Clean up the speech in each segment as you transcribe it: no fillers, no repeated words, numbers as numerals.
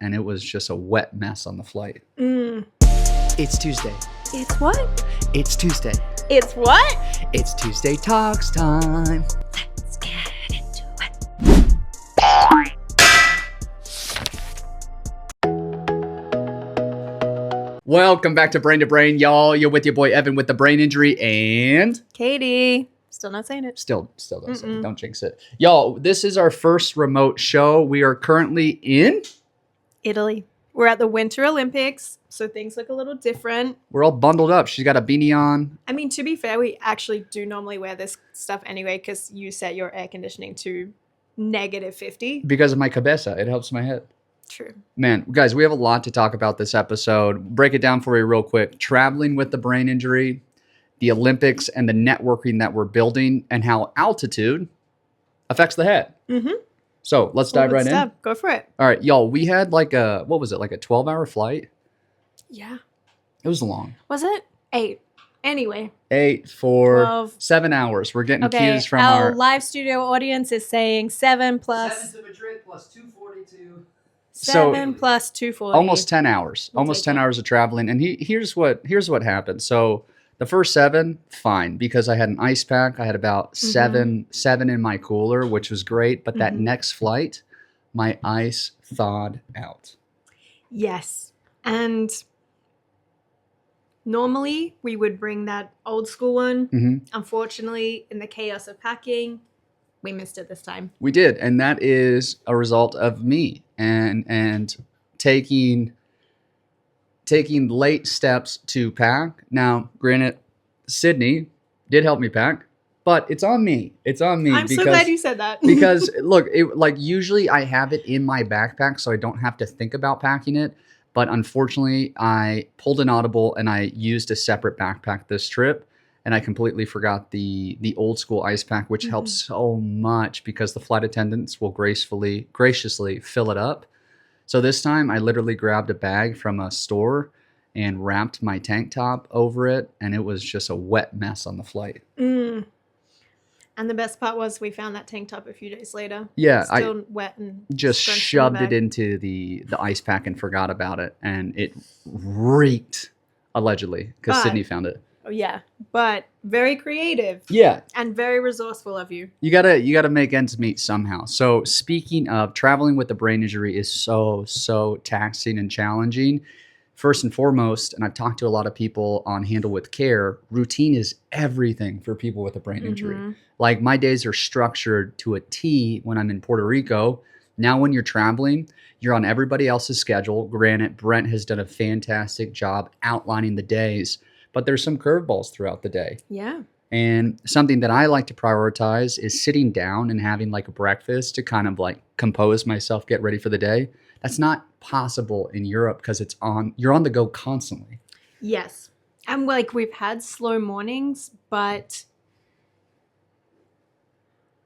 and it was just a wet mess on the flight. It's Tuesday. It's what? It's Tuesday. It's what? It's Tuesday Talks time. Let's get into it. Welcome back to Brain, y'all. You're with your boy Evan with the brain injury and Katie. Still not saying it. still don't say it. Don't jinx it. Y'all, this is our first remote show. We are currently in Italy. We're at the Winter Olympics, so things look a little different. We're all bundled up. She's got a beanie on. I mean, to be fair, we actually do normally wear this stuff anyway because you set your air conditioning to -50. Because of my cabeza. It helps my head. True. Man, guys, we have a lot to talk about this episode. Break it down for you real quick. Traveling with the brain injury, the Olympics, and the networking that we're building, and how altitude affects the head. Mm-hmm. So let's dive right in. Go for it. All right, y'all, we had like a 12-hour flight? Yeah. It was long. Was it? 8. Anyway. 8 for 12. 7 hours. We're getting Okay, cues from our live studio audience is saying 7 plus... 7 to Madrid plus 242. 7 plus 240. almost 10 hours. We'll Almost take 10 it. hours of traveling. And here's what happened. So the first 7, fine, because I had an ice pack. I had about seven in my cooler, which was great. But that next flight, my ice thawed out. Yes. And normally we would bring that old school one. Unfortunately, in the chaos of packing, we missed it this time. We did, and that is a result of me and taking late steps to pack. Now, granted, Sydney did help me pack, but it's on me. It's on me. I'm so glad you said that. Because look, usually I have it in my backpack, so I don't have to think about packing it. But unfortunately, I pulled an audible and I used a separate backpack this trip. And I completely forgot the old school ice pack, which helps so much because the flight attendants will graciously fill it up. So this time I literally grabbed a bag from a store and wrapped my tank top over it. And it was just a wet mess on the flight. And the best part was we found that tank top a few days later. Yeah, Still wet and just scrunched shoved in it the bag. into the ice pack and forgot about it. And it reeked, allegedly, because But- Sydney found it. Oh, yeah. But very creative. Yeah. And very resourceful of you. You gotta make ends meet somehow. So speaking of, traveling with a brain injury is so taxing and challenging. First and foremost, and I've talked to a lot of people on Handle with Care, routine is everything for people with a brain injury. Like my days are structured to a T when I'm in Puerto Rico. Now when you're traveling, you're on everybody else's schedule. Granted, Brent has done a fantastic job outlining the days, but there's some curveballs throughout the day. Yeah. And something that I like to prioritize is sitting down and having like a breakfast to kind of like compose myself, get ready for the day. That's not possible in Europe because you're on the go constantly. Yes. And like we've had slow mornings, but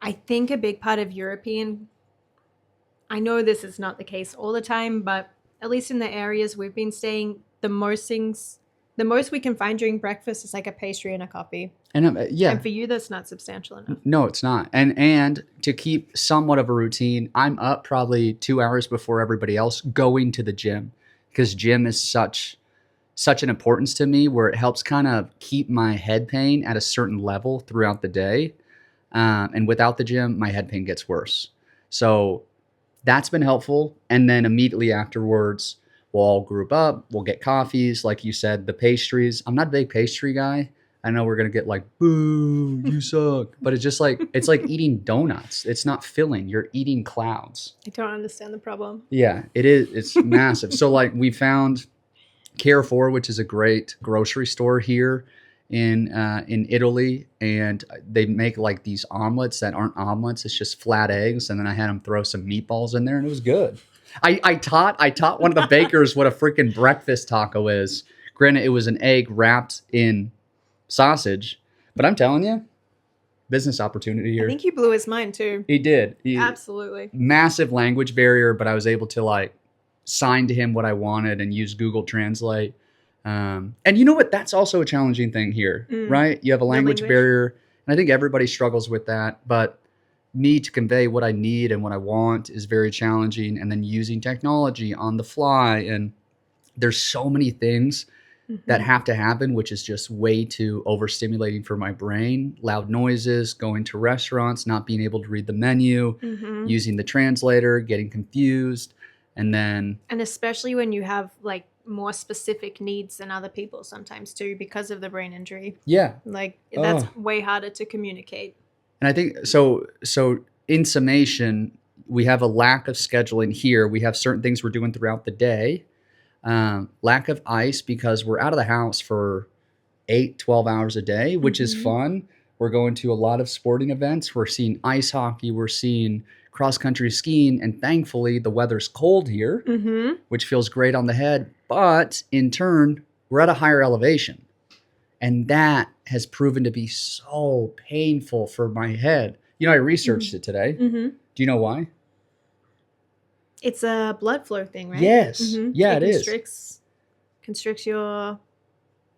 I think a big part of I know this is not the case all the time, but at least in the areas we've been staying, the most we can find during breakfast is like a pastry and a coffee. And yeah. And for you, that's not substantial enough. No, it's not. And to keep somewhat of a routine, I'm up probably 2 hours before everybody else going to the gym because gym is such an importance to me where it helps kind of keep my head pain at a certain level throughout the day. And without the gym, my head pain gets worse. So that's been helpful. And then immediately afterwards, we'll all group up. We'll get coffees. Like you said, the pastries. I'm not a big pastry guy. I know we're going to get like, boo, you suck. But it's just like, it's like eating donuts. It's not filling. You're eating clouds. I don't understand the problem. Yeah, it is. It's massive. So like we found Carrefour, which is a great grocery store here in Italy. And they make like these omelets that aren't omelets. It's just flat eggs. And then I had them throw some meatballs in there and it was good. I taught one of the bakers what a freaking breakfast taco is. Granted, it was an egg wrapped in sausage, but I'm telling you, business opportunity here. I think you blew his mind too. He did. Absolutely. Massive language barrier, but I was able to like sign to him what I wanted and use Google Translate. And you know what? That's also a challenging thing here, right? You have a language barrier, and I think everybody struggles with that. But me to convey what I need and what I want is very challenging. And then using technology on the fly. And there's so many things that have to happen, which is just way too overstimulating for my brain. Loud noises, going to restaurants, not being able to read the menu, using the translator, getting confused. And especially when you have like more specific needs than other people sometimes too, because of the brain injury. Yeah. Like that's way harder to communicate. And I think so in summation, we have a lack of scheduling here. We have certain things we're doing throughout the day. Lack of ice because we're out of the house for 8-12 hours a day, which is fun. We're going to a lot of sporting events. We're seeing ice hockey. We're seeing cross-country skiing. And thankfully, the weather's cold here, which feels great on the head. But in turn, we're at a higher elevation. And that has proven to be so painful for my head. You know, I researched it today. Do you know why? It's a blood flow thing, right? Yes. Yeah, it is. Constricts your...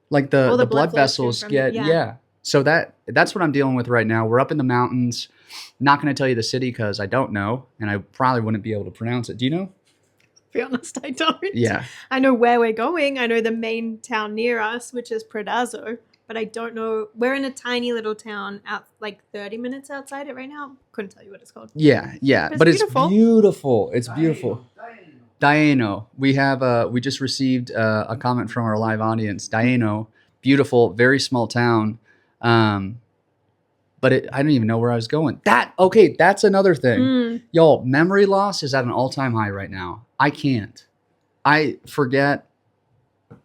Like the blood blood vessels get... Yeah. So that's what I'm dealing with right now. We're up in the mountains. Not going to tell you the city because I don't know. And I probably wouldn't be able to pronounce it. Do you know? To be honest, I don't. Yeah. I know where we're going. I know the main town near us, which is Predazzo. But I don't know. We're in a tiny little town out like 30 minutes outside it right now. Couldn't tell you what it's called. Yeah. But it's beautiful. It's beautiful. Diano. We just received a comment from our live audience. Diano. Beautiful, very small town. But I don't even know where I was going. That's another thing. Y'all, memory loss is at an all-time high right now. I can't. I forget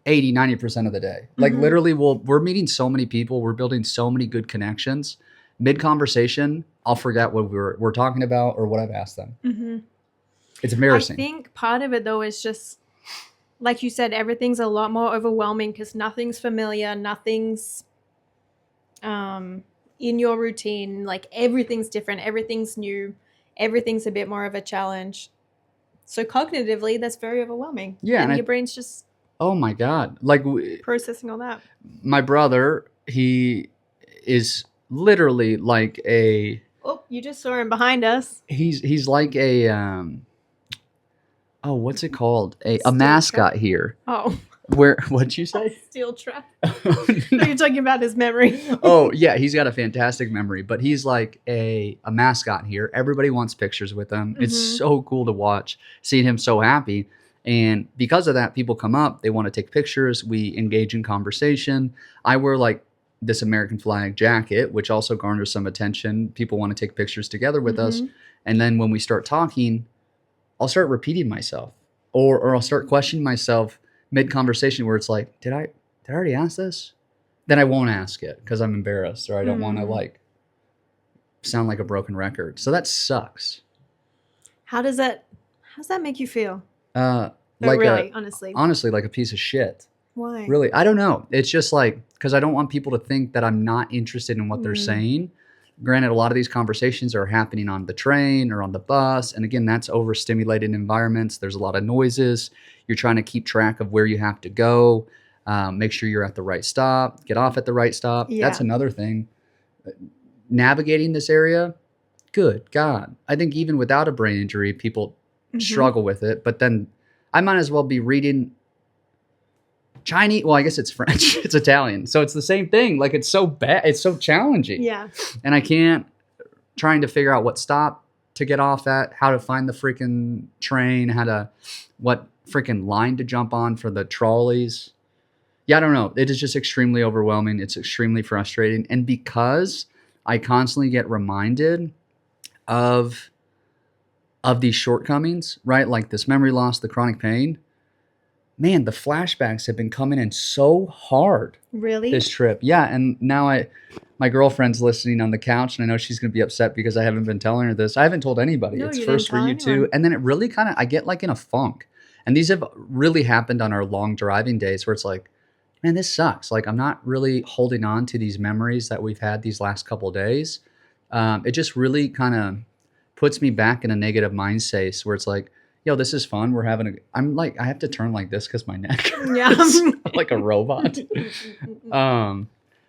80-90% of the day. Like literally we're meeting so many people, we're building so many good connections. Mid-conversation, I'll forget what we're talking about or what I've asked them. It's embarrassing. I think part of it though is just like you said, everything's a lot more overwhelming because nothing's familiar, nothing's in your routine. Like everything's different, everything's new, everything's a bit more of a challenge. So cognitively, that's very overwhelming. Yeah, and your brain's just oh my God. Like processing all that. My brother, he is literally like a... Oh, you just saw him behind us. He's like a... what's it called? A mascot here. Oh. What'd you say? Steel trap. No, you're talking about his memory. Oh, yeah. He's got a fantastic memory, but he's like a mascot here. Everybody wants pictures with him. It's so cool to watch, seeing him so happy. And because of that, people come up, they want to take pictures. We engage in conversation. I wear like this American flag jacket, which also garners some attention. People want to take pictures together with us. And then when we start talking, I'll start repeating myself or I'll start questioning myself mid-conversation where it's like, did I already ask this? Then I won't ask it because I'm embarrassed or I don't want to like sound like a broken record. So that sucks. How does that make you feel? Like really, honestly, like a piece of shit. Why? Really, I don't know. It's just like because I don't want people to think that I'm not interested in what they're saying. Granted, a lot of these conversations are happening on the train or on the bus, and again, that's overstimulated environments. There's a lot of noises. You're trying to keep track of where you have to go. Make sure you're at the right stop. Get off at the right stop. Yeah. That's another thing. Navigating this area, good God. I think even without a brain injury, people struggle with it. But then I might as well be reading Chinese. Well, I guess it's French. It's Italian. So it's the same thing. Like it's so bad. It's so challenging. Yeah. And I can't trying to figure out what stop to get off at, how to find the freaking train, what freaking line to jump on for the trolleys. Yeah, I don't know. It is just extremely overwhelming. It's extremely frustrating. And because I constantly get reminded of these shortcomings, right? Like this memory loss, the chronic pain. Man, the flashbacks have been coming in so hard. Really? This trip. Yeah. And now my girlfriend's listening on the couch and I know she's going to be upset because I haven't been telling her this. I haven't told anybody. No, it's first for you too. And then it really I get like in a funk. And these have really happened on our long driving days where it's like, man, this sucks. Like I'm not really holding on to these memories that we've had these last couple of days. It just really kind of puts me back in a negative mind space where it's like, yo, this is fun. I'm like, I have to turn like this because my neck hurts. Yeah. I'm like a robot.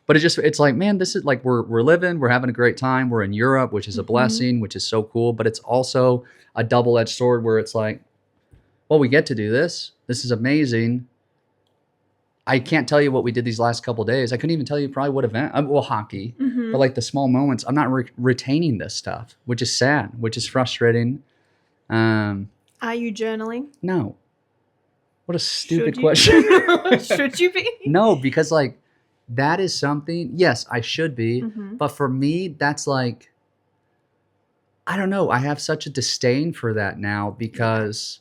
But it's like, man, this is like we're living, we're having a great time. We're in Europe, which is a blessing, which is so cool. But it's also a double-edged sword where it's like, well, we get to do this. This is amazing. I can't tell you what we did these last couple of days. I couldn't even tell you probably what event. Well, hockey, but like the small moments, I'm not retaining this stuff, which is sad, which is frustrating. Are you journaling? No. What a stupid Should you? question. Should you be? No, because like that is something. Yes, I should be, but for me, that's like, I don't know. I have such a disdain for that now because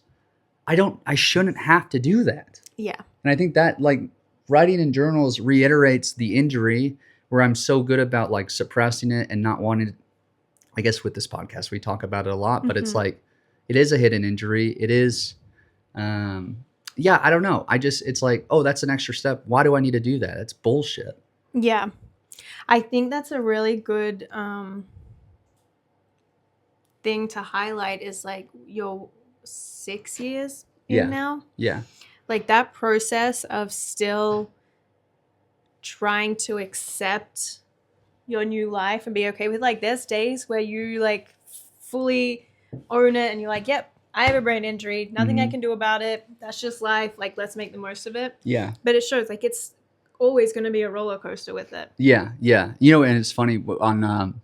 I shouldn't have to do that. Yeah. And I think that like writing in journals reiterates the injury where I'm so good about like suppressing it and not wanting to, I guess with this podcast, we talk about it a lot, but it's like, it is a hidden injury. It is, yeah, I don't know. It's like, oh, that's an extra step. Why do I need to do that? It's bullshit. Yeah. I think that's a really good thing to highlight is like you're 6 years in now. Yeah. Like that process of still trying to accept your new life and be okay with like there's days where you like fully own it and you're like, yep, I have a brain injury. Nothing I can do about it. That's just life. Like, let's make the most of it. Yeah. But it shows like it's always going to be a roller coaster with it. Yeah. Yeah. You know, and it's funny on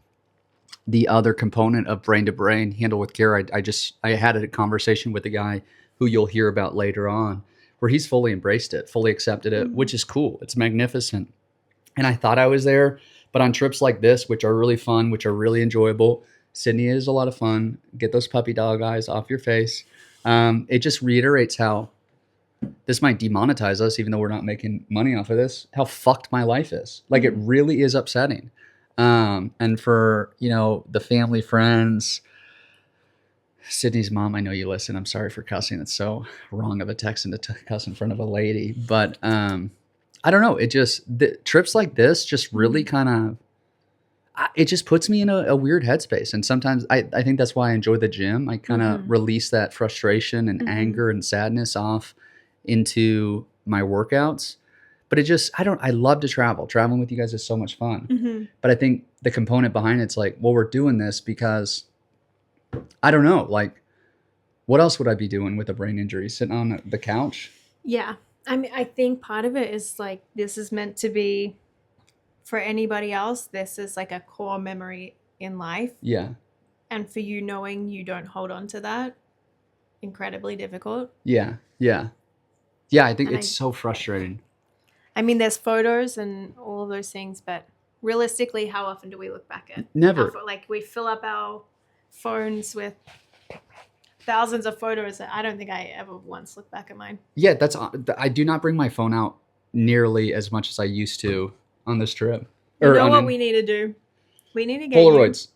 the other component of brain to brain handle with care. I had a conversation with a guy who you'll hear about later on where he's fully embraced it, fully accepted it, which is cool. It's magnificent. And I thought I was there, but on trips like this, which are really fun, which are really enjoyable, Sydney is a lot of fun. Get those puppy dog eyes off your face. It just reiterates how this might demonetize us, even though we're not making money off of this, how fucked my life is. Like it really is upsetting. And for, you know, the family, friends, Sydney's mom, I know you listen. I'm sorry for cussing. It's so wrong of a Texan to cuss in front of a lady. But I don't know. It just, trips like this just really kind of, it just puts me in a weird headspace. And sometimes I think that's why I enjoy the gym. I kind of release that frustration and anger and sadness off into my workouts. But it just, I love to travel. Traveling with you guys is so much fun. But I think the component behind it's like, well, we're doing this because I don't know, like what else would I be doing with a brain injury? Sitting on the couch? Yeah. I mean, I think part of it is like, this is meant to be for anybody else. This is like a core memory in life. Yeah. And for you knowing you don't hold on to that, incredibly difficult. Yeah. Yeah. Yeah. I think it's so frustrating. I mean, there's photos and all of those things, but realistically, how often do we look back at? Never. Like we fill up our phones with thousands of photos. I don't think I ever once looked back at mine. Yeah, I do not bring my phone out nearly as much as I used to on this trip. You know what we need to do? We need to get Polaroids.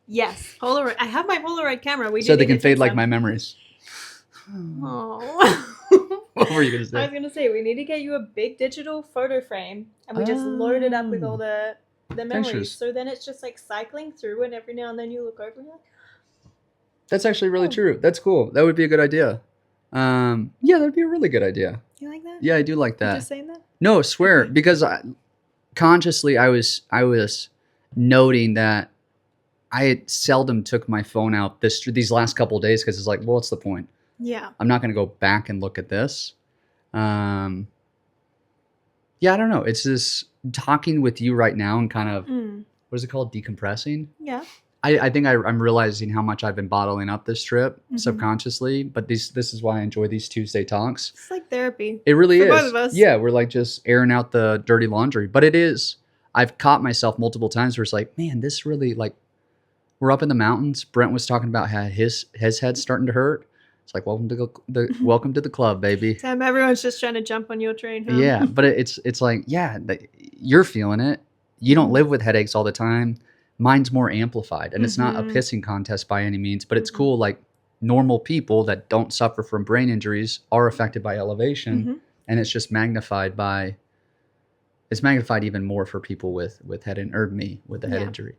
Yes, Polaroid. I have my Polaroid camera. So they can fade like my memories. Oh. What were you gonna say? I was gonna say we need to get you a big digital photo frame, and we just load it up with all the memories. Pictures. So then it's just like cycling through, and every now and then you look over and you're like, That's actually really true. That's cool. That would be a good idea. Yeah, that'd be a really good idea. you like that? Yeah, I do like that. You're just saying that? No, swear, because consciously I was noting that I seldom took my phone out these last couple of days because it's like, well, what's the point? Yeah. I'm not going to go back and look at this. Yeah, I don't know. It's just talking with you right now and kind of, what is it called? Decompressing? Yeah. I think I'm realizing how much I've been bottling up this trip subconsciously, but this is why I enjoy these Tuesday talks. It's like therapy. It really is. For both of us. Yeah, we're like just airing out the dirty laundry, but it is. I've caught myself multiple times where it's like, man, this really like, we're up in the mountains. Brent was talking about how his head's starting to hurt. It's like, welcome to the club, baby. Sam, everyone's just trying to jump on your train. Huh? Yeah, but it's like, yeah, you're feeling it. You don't live with headaches all the time. Mine's more amplified, and it's not a pissing contest by any means, but it's cool. Like normal people that don't suffer from brain injuries are affected by elevation, and it's just magnified even more for people with head or me with the head injury.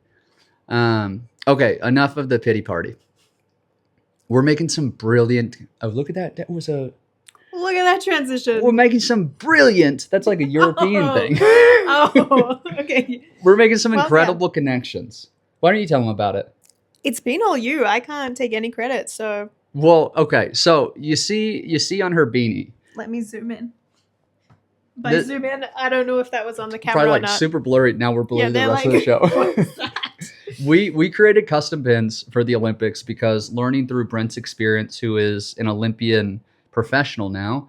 Okay, enough of the pity party. We're making some brilliant. Oh, look at that! That was a. Look at that transition. We're making some brilliant, that's like a European thing. Oh, okay. We're making some Well, incredible connections. Why don't you tell them about it? It's been all you. I can't take any credit, so Well, okay. So you see on her beanie, let me zoom in. By This- zoom in, I don't know if that was on the camera probably or like not. super blurry. Now we're blurry the they're rest of the show. "What's that?" We created custom pins for the Olympics because learning through Brent's experience, who is an Olympian professional now,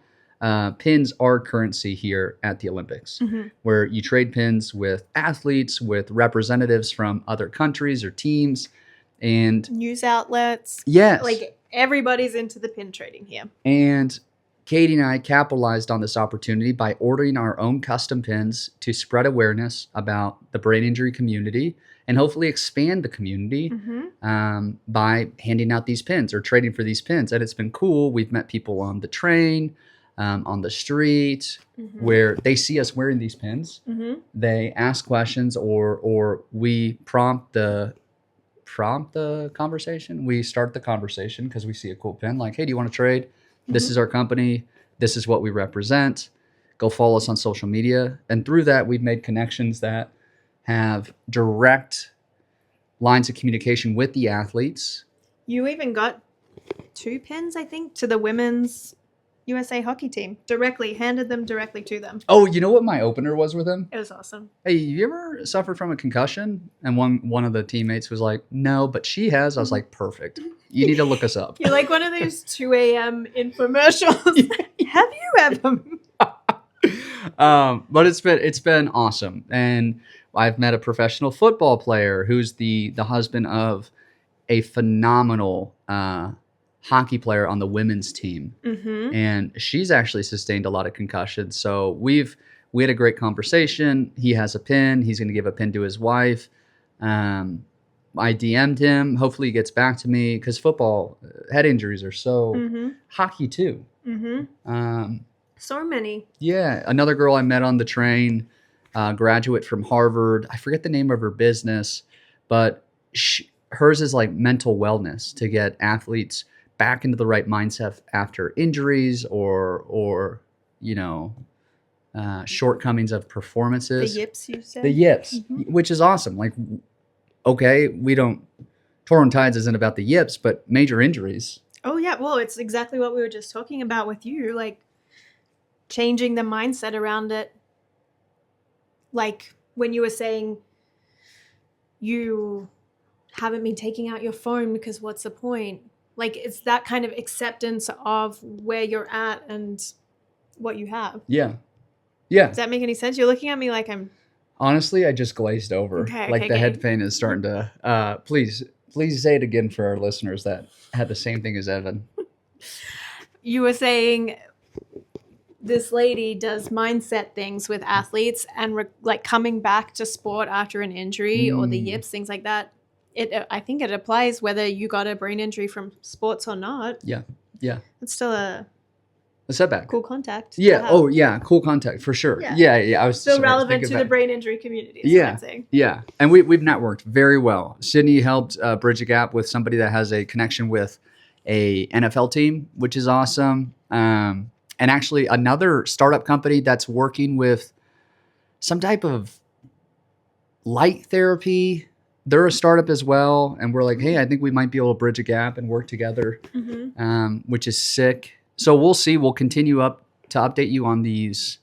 pins are currency here at the Olympics, Mhm. where you trade pins with athletes, with representatives from other countries or teams, and News outlets. yes, Like everybody's into the pin trading here. and Katie and I capitalized on this opportunity by ordering our own custom pins to spread awareness about the brain injury community and hopefully expand the community by handing out these pins or trading for these pins. And it's been cool. We've met people on the train, on the street, where they see us wearing these pins. They ask questions, or we prompt the conversation. We start the conversation because we see a cool pin. Like, hey, do you want to trade? This is our company. This is what we represent. Go follow us on social media. And through that, we've made connections that have direct lines of communication with the athletes. You even got 2 pins, I think, to the women's USA hockey team. Handed them directly to them. Oh, you know what my opener was with him? It was awesome. Hey, you ever suffered from a concussion? And one of the teammates was like, no, but she has. I was like, perfect. You need to look us up. You're like one of those 2 a.m. infomercials. Have you ever? But it's been awesome. And I've met a professional football player who's the husband of a phenomenal hockey player on the women's team. And she's actually sustained a lot of concussions. So we had a great conversation. He has a pin. He's going to give a pin to his wife. I DM'd him. Hopefully he gets back to me because football head injuries are so hockey too. So many. Yeah. Another girl I met on the train, graduate from Harvard. I forget the name of her business, but hers is like mental wellness to get athletes back into the right mindset after injuries or shortcomings of performances. The yips, you said? The yips, which is awesome. Like, okay, Toro Tides isn't about the yips, but major injuries. Oh, yeah. Well, it's exactly what we were just talking about with you. Like, changing the mindset around it. Like, when you were saying you haven't been taking out your phone because what's the point? Like, it's that kind of acceptance of where you're at and what you have. Yeah. Yeah. Does that make any sense? You're looking at me like I'm... Honestly, I just glazed over. Okay, The head pain is starting to... Please say it again for our listeners that had the same thing as Evan. You were saying this lady does mindset things with athletes and like coming back to sport after an injury or the yips, things like that. I think it applies whether you got a brain injury from sports or not. Yeah. It's still a setback. cool contact. Yeah. Oh, yeah. Cool contact for sure. Yeah. I was still relevant to the brain injury community. Is what I'm saying. Yeah. And we've networked very well. Sydney helped bridge a gap with somebody that has a connection with a NFL team, which is awesome. And actually another startup company that's working with some type of light therapy. They're a startup as well. And we're like, hey, I think we might be able to bridge a gap and work together, which is sick. So we'll see. We'll continue to update you on these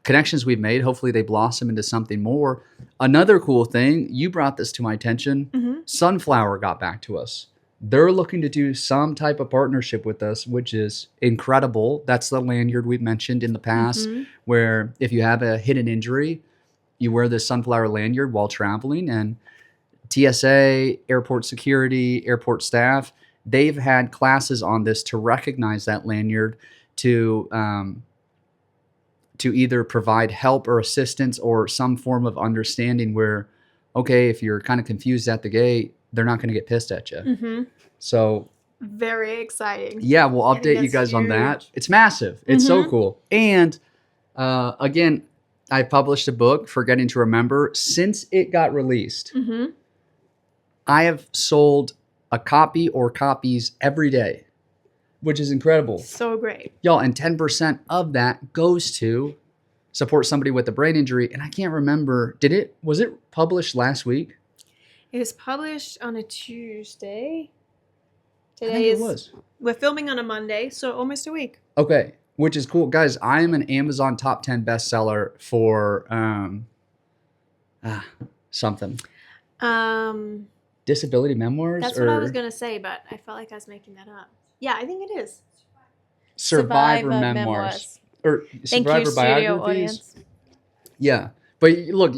connections we've made. Hopefully they blossom into something more. Another cool thing, you brought this to my attention. Sunflower got back to us. They're looking to do some type of partnership with us, which is incredible. That's the lanyard we've mentioned in the past, where if you have a hidden injury, you wear this sunflower lanyard while traveling. And TSA, airport security, airport staff, they've had classes on this to recognize that lanyard to either provide help or assistance or some form of understanding where, okay, if you're kind of confused at the gate, they're not going to get pissed at you. So very exciting. Yeah, we'll update you guys on that. It's massive. It's so cool. And again, I published a book, Forgetting to Remember. Since it got released, I have sold a copy or copies every day. which is incredible. So great. Y'all, and 10% of that goes to support somebody with a brain injury. And I can't remember, was it published last week? It was published on a Tuesday. I think it was. We're filming on a Monday, so almost a week. Okay, which is cool. Guys, I am an Amazon top 10 bestseller for something. Disability memoirs? That's what I was going to say, but I felt like I was making that up. Yeah, I think it is. Survivor memoirs. Or Thank survivor you, studio biographies. audience. Yeah. But look,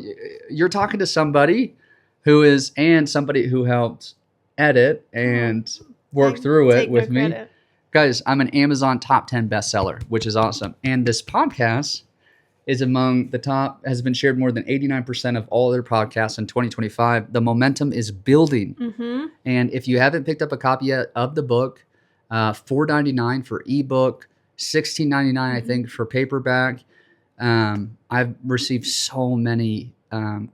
you're talking to somebody and somebody who helped edit and work through it with me. Credit. Guys, I'm an Amazon top 10 bestseller, which is awesome. And this podcast is among the top, has been shared more than 89% of all other podcasts in 2025. The momentum is building. Mm-hmm. And if you haven't picked up a copy yet of the book, $4.99 for ebook, $16.99 I think for paperback. I've received so many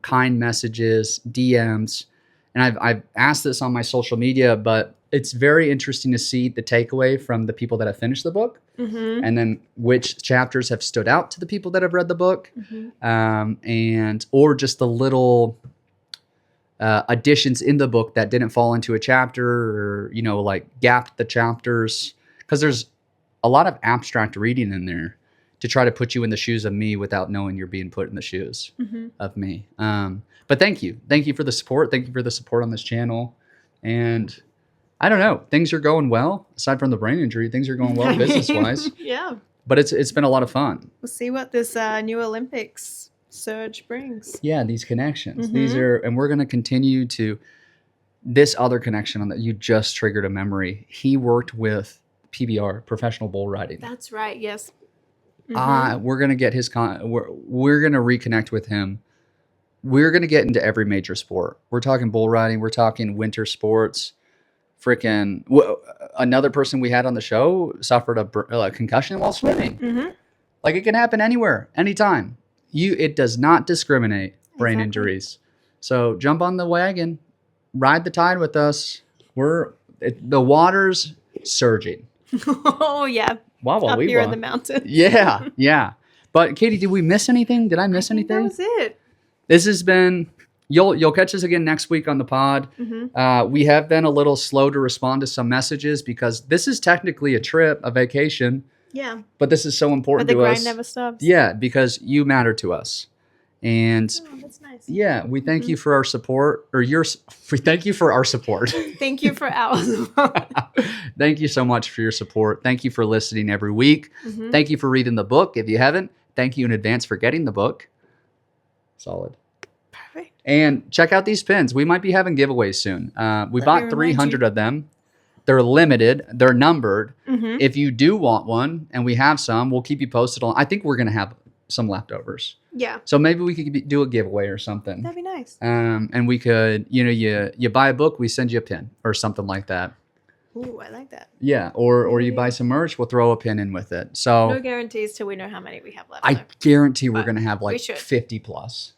kind messages, DMs, and I've asked this on my social media, but it's very interesting to see the takeaway from the people that have finished the book, and then which chapters have stood out to the people that have read the book, or just the little additions in the book that didn't fall into a chapter, or like gapped the chapters, because there's a lot of abstract reading in there to try to put you in the shoes of me without knowing you're being put in the shoes of me. But thank you for the support. Thank you for the support on this channel. And I don't know, things are going well. Aside from the brain injury, things are going well business-wise. Yeah. But it's been a lot of fun. We'll see what this new Olympics surge brings. Yeah, these connections. And we're going to continue to, this other connection on that you just triggered a memory. He worked with PBR, professional bull riding. That's right. Yes. We're going to get his, we're going to reconnect with him. We're going to get into every major sport. We're talking bull riding. We're talking winter sports. Freaking another person we had on the show suffered a concussion while swimming. Like, it can happen anywhere, anytime. It does not discriminate, brain injuries. So jump on the wagon, ride the tide with us. The water's surging. Oh yeah. Wow, up here in the mountains. Yeah. But Katie, did we miss anything? Did I miss anything? That was it. This has been. You'll catch us again next week on the pod. We have been a little slow to respond to some messages because this is technically a trip, a vacation. Yeah. But this is so important to us. But the grind never stops. Yeah, because you matter to us. And that's nice. Yeah, we thank you for our support, we thank you for our support. Thank you for ours. Thank you so much for your support. Thank you for listening every week. Thank you for reading the book. If you haven't, thank you in advance for getting the book. Solid. Perfect. And check out these pins. We might be having giveaways soon. We bought 300 of them. They're limited. They're numbered. If you do want one, and we have some, we'll keep you posted on. I think we're going to have some leftovers. Yeah. So maybe we could do a giveaway or something. That'd be nice. And we could, you buy a book, we send you a pin or something like that. Ooh, I like that. Yeah. Or you buy some merch, we'll throw a pin in with it. So no guarantees till we know how many we have left. I guarantee we're going to have like 50 plus.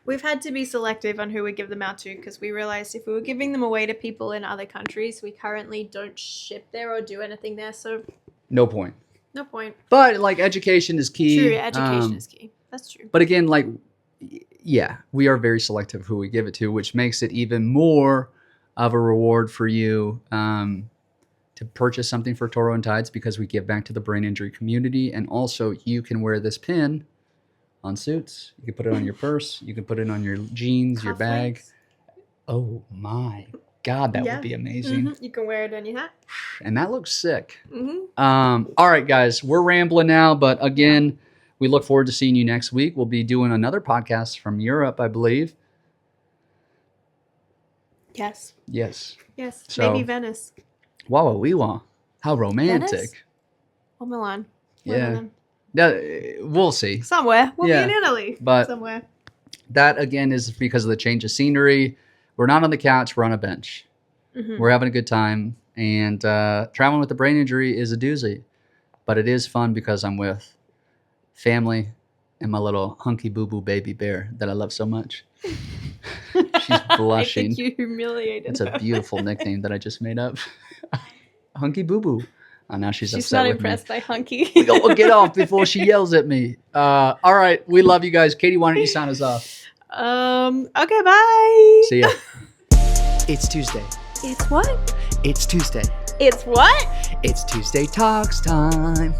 We've had to be selective on who we give them out to because we realized if we were giving them away to people in other countries, we currently don't ship there or do anything there. So no point. No point. But like, education is key. True, education is key. That's true. But again, like, yeah, we are very selective who we give it to, which makes it even more of a reward for you to purchase something for Toro Tides, because we give back to the brain injury community. And also, you can wear this pin on suits. You can put it on your purse. You can put it on your jeans, your bag. Oh my God, that would be amazing. You can wear it on your hat. And that looks sick. All right, guys, we're rambling now, but again, we look forward to seeing you next week. We'll be doing another podcast from Europe, I believe. Yes. So, maybe Venice. Wow. How romantic. Venice? Or Milan. Yeah. We'll see. Somewhere. We'll be in Italy. But somewhere. That, again, is because of the change of scenery. We're not on the couch. We're on a bench. We're having a good time. And traveling with a brain injury is a doozy. But it is fun because I'm with family and my little hunky boo-boo baby bear that I love so much. She's blushing. I think you humiliated It's her. a beautiful nickname that I just made up. Hunky boo-boo. Oh, now she's She's upset not with impressed by Hunky. me. We'll get off before she yells at me. All right. We love you guys. Katie, why don't you sign us off? Okay, bye. See ya. It's Tuesday. It's what? It's Tuesday. It's what? It's Tuesday Talks time.